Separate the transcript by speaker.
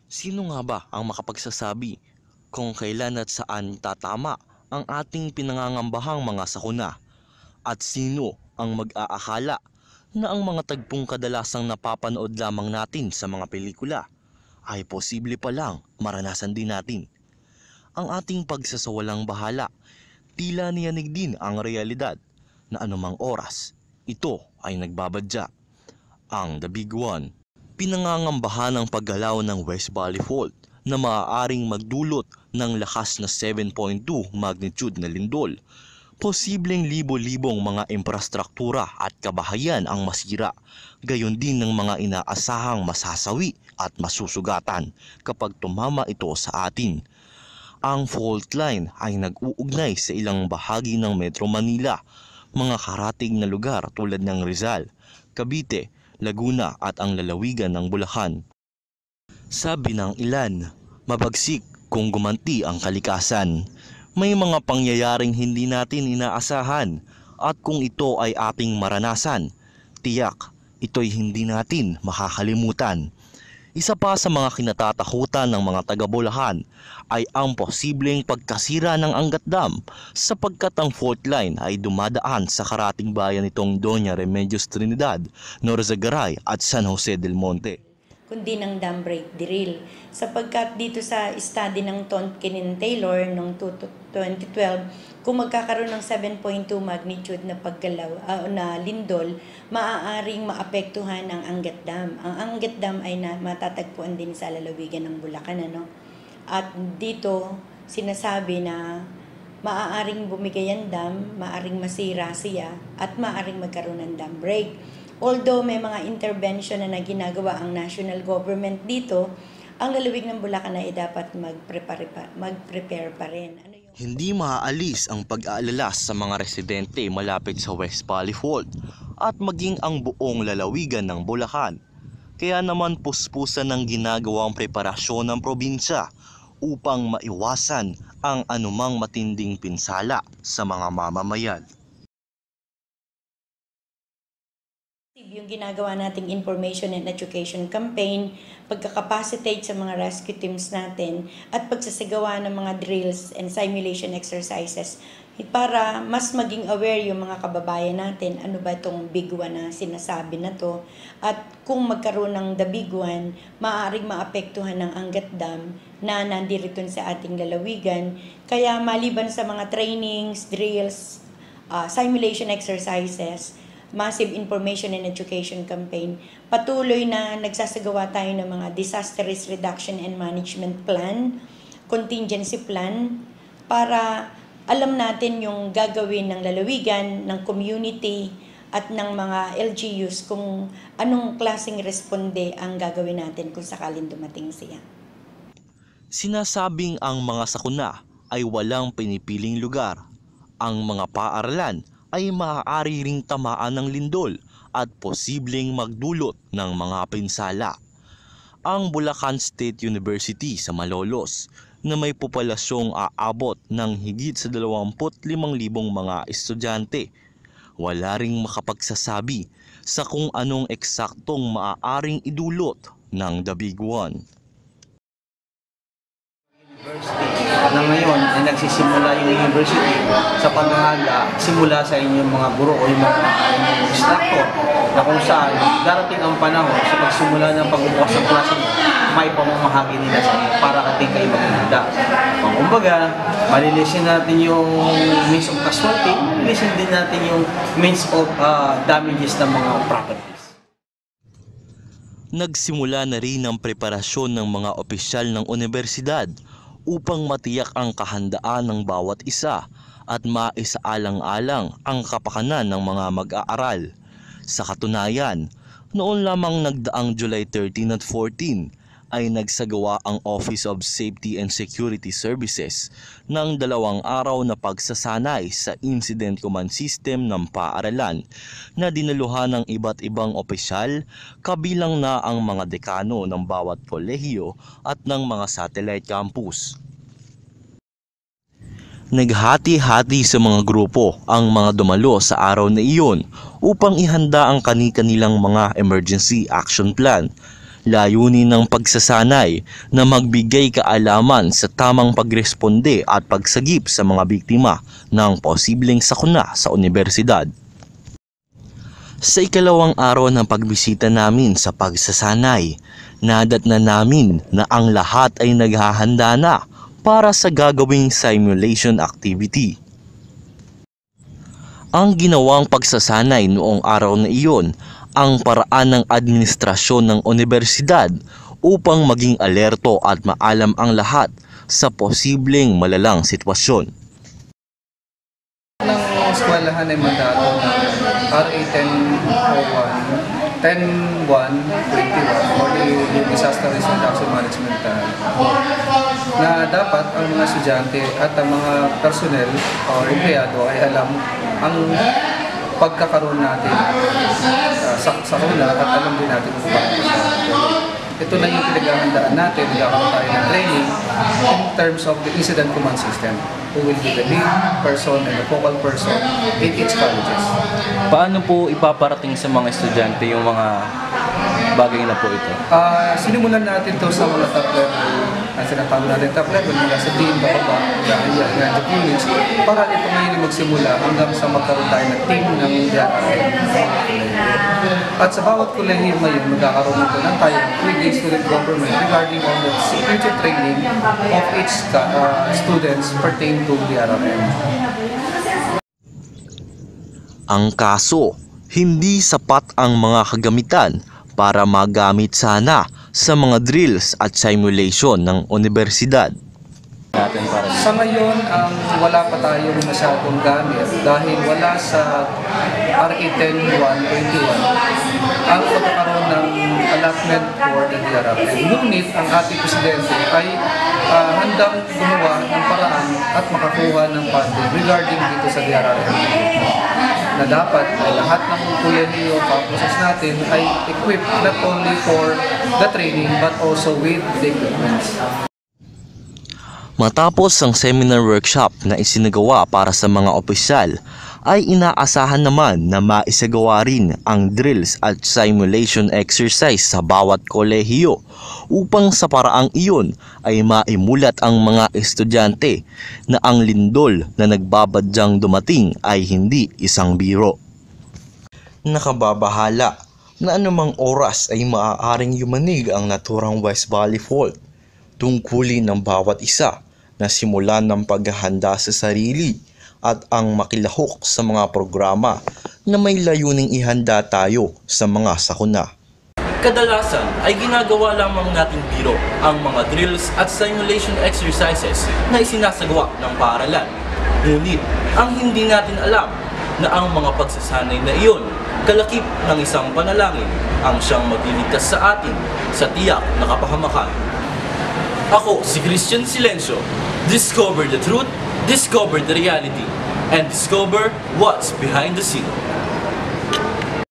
Speaker 1: Sino nga ba ang makapagsasabi kung kailan at saan tatama ang ating pinangangambahang mga sakuna? At sino ang mag-aakala na ang mga tagpong kadalasang napapanood lamang natin sa mga pelikula ay posible palang maranasan din natin? Ang ating pagsasawalang bahala, tila niyanig din ang realidad na anumang oras, ito ay nagbabadya. Ang The Big One, pinangangambahan ang paggalaw ng West Valley Fault na maaaring magdulot ng lakas na 7.2 magnitude na lindol. Posibleng libo-libong mga infrastruktura at kabahayan ang masira, gayon din ng mga inaasahang masasawi at masusugatan kapag tumama ito sa atin. Ang fault line ay nag-uugnay sa ilang bahagi ng Metro Manila, mga karatig na lugar tulad ng Rizal, Cavite, Laguna at ang lalawigan ng Bulacan. Sabi ng ilan, mabagsik kung gumanti ang kalikasan. May mga pangyayaring hindi natin inaasahan at kung ito ay ating maranasan, tiyak ito'y hindi natin makakalimutan. Isa pa sa mga kinatatakutan ng mga taga-Bulacan ay ang posibleng pagkasira ng Angat Dam sapagkat ang fault line ay dumadaan sa karating bayan nitong Doña Remedios Trinidad, Norzagaray at San Jose del Monte.
Speaker 2: Kundi ng dam break drill. Sapagkat dito sa study ng Tonkin Taylor noong 2012, kung magkakaroon ng 7.2 magnitude na paggalaw na lindol, maaaring maapektuhan ang Angat Dam. Ang Angat Dam ay matatagpuan din sa lalawigan ng Bulacan, At dito sinasabi na maaaring bumigay ang dam, maaaring masira siya, at maaaring magkaroon ng dam break. Although may mga intervention na ginagawa ang national government dito, ang lalawig ng Bulacan ay dapat mag-prepare pa rin.
Speaker 1: Hindi maaalis ang pag-aalala sa mga residente malapit sa West Valley Fault at maging ang buong lalawigan ng Bulacan. Kaya naman puspusan ng ginagawang preparasyon ng probinsya upang maiwasan ang anumang matinding pinsala sa mga mamamayan.
Speaker 2: Yung ginagawa nating information and education campaign, pagkakapacitate sa mga rescue teams natin, at pagsasagawa ng mga drills and simulation exercises para mas maging aware yung mga kababayan natin, ano ba itong Big One na sinasabi na to, at kung magkaroon ng The Big One, maaaring maapektuhan ng Angat Dam na nandirito sa ating lalawigan. Kaya maliban sa mga trainings, drills, simulation exercises, massive information and education campaign, patuloy na nagsasagawa tayo ng mga disaster risk reduction and management plan, contingency plan, para alam natin yung gagawin ng lalawigan, ng community, at ng mga LGUs kung anong klaseng responde ang gagawin natin kung sakalin dumating siya.
Speaker 1: Sinasabing ang mga sakuna ay walang pinipiling lugar. Ang mga paaralan ay maaari ring tamaan ng lindol at posibleng magdulot ng mga pinsala. Ang Bulacan State University sa Malolos na may populasyong aabot ng higit sa 25,000 mga estudyante, wala ring makapagsasabi sa kung anong eksaktong maaaring idulot ng The Big One.
Speaker 3: Na ngayon ay nagsisimula yung university sa paghahanda simula sa inyong mga guro o yung mga instructor na kung saan darating ang panahon sa pagsimula ng pagbubukas ng klase may pamamahagi nila sa inyo para ating kayo maghanda. Kumbaga, malilisin natin yung means of casualty, malilisin din natin yung means of damages ng mga properties.
Speaker 1: Nagsimula na rin ang preparasyon ng mga opisyal ng universidad upang matiyak ang kahandaan ng bawat isa at maisaalang-alang ang kapakanan ng mga mag-aaral. Sa katunayan, noon lamang nagdaang July 13 at 14 ay nagsagawa ang Office of Safety and Security Services ng 2 araw na pagsasanay sa Incident Command System ng paaralan na dinaluhan ng iba't ibang opisyal, kabilang na ang mga dekano ng bawat kolehiyo at ng mga satellite campus. Naghati-hati sa mga grupo ang mga dumalo sa araw na iyon upang ihanda ang kani-kanilang mga emergency action plan. Layunin ng pagsasanay na magbigay kaalaman sa tamang pagresponde at pagsagip sa mga biktima ng posibleng sakuna sa universidad. Sa ikalawang araw ng pagbisita namin sa pagsasanay, nadatnan namin na ang lahat ay naghahanda na para sa gagawing simulation activity. Ang ginawang pagsasanay noong araw na iyon ang paraan ng administrasyon ng universidad upang maging alerto at maalam ang lahat sa posibleng malalang sitwasyon.
Speaker 3: Ng eskwelahan ay mandato ng RA 1001, 10.1.21 or the Disaster Risk Reduction Management na dapat ang mga estudyante at ang mga personnel o empleyado ay alam ang pagkakaroon natin sa sakuna at alam din natin kung paano. Ito na yung pinaghahandaan natin, nagkakaroon tayo ng training in terms of the incident command system, who will be the lead person and the focal person in each colleges.
Speaker 4: Paano po ipaparating sa mga estudyante yung mga bagay na po ito?
Speaker 3: Sinimulan natin to sa mga top level, ang sinatawag natin top level, mula sa dean, bababa, hanggang sa units, para ito ngayon magsimula hanggang sa magkaroon tayo ng team ng DRRM. At sa bawat kolehiyo ngayon, magkakaroon nito ng tayo with student government regarding on the security training of each students pertaining to DRRM.
Speaker 1: Ang kaso, hindi sapat ang mga kagamitan para magamit sana sa mga drills at simulation ng universidad.
Speaker 3: Sa ngayon, wala pa tayong masyadong gamit dahil wala sa RA 10.1.21 ang pagkakaroon ng allotment for the DRRM. Ngunit ang ating presidente ay handang gumawa ng paraan at makakuha ng funding regarding dito sa DRRM na dapat ay lahat ng kulehiyo process natin ay equipped not only for the training but also with the equipments.
Speaker 1: Matapos ang seminar workshop na isinagawa para sa mga opisyal, ay inaasahan naman na maisagawa rin ang drills at simulation exercise sa bawat kolehiyo upang sa paraang iyon ay maimulat ang mga estudyante na ang lindol na nagbabadyang dumating ay hindi isang biro. Nakababahala na anumang oras ay maaaring yumanig ang naturang West Valley Fault. Tungkulin ng bawat isa na simulan ng paghahanda sa sarili at ang makilahok sa mga programa na may layuning ihanda tayo sa mga sakuna. Kadalasan ay ginagawa lamang nating biro ang mga drills at simulation exercises na isinasagawa ng paaralan. Ngunit ang hindi natin alam na ang mga pagsasanay na iyon kalakip ng isang panalangin ang siyang magliligtas sa atin sa tiyak na kapahamakan. Ako si Christian Silencio. Discover the truth, discover the reality, and discover what's behind the scene.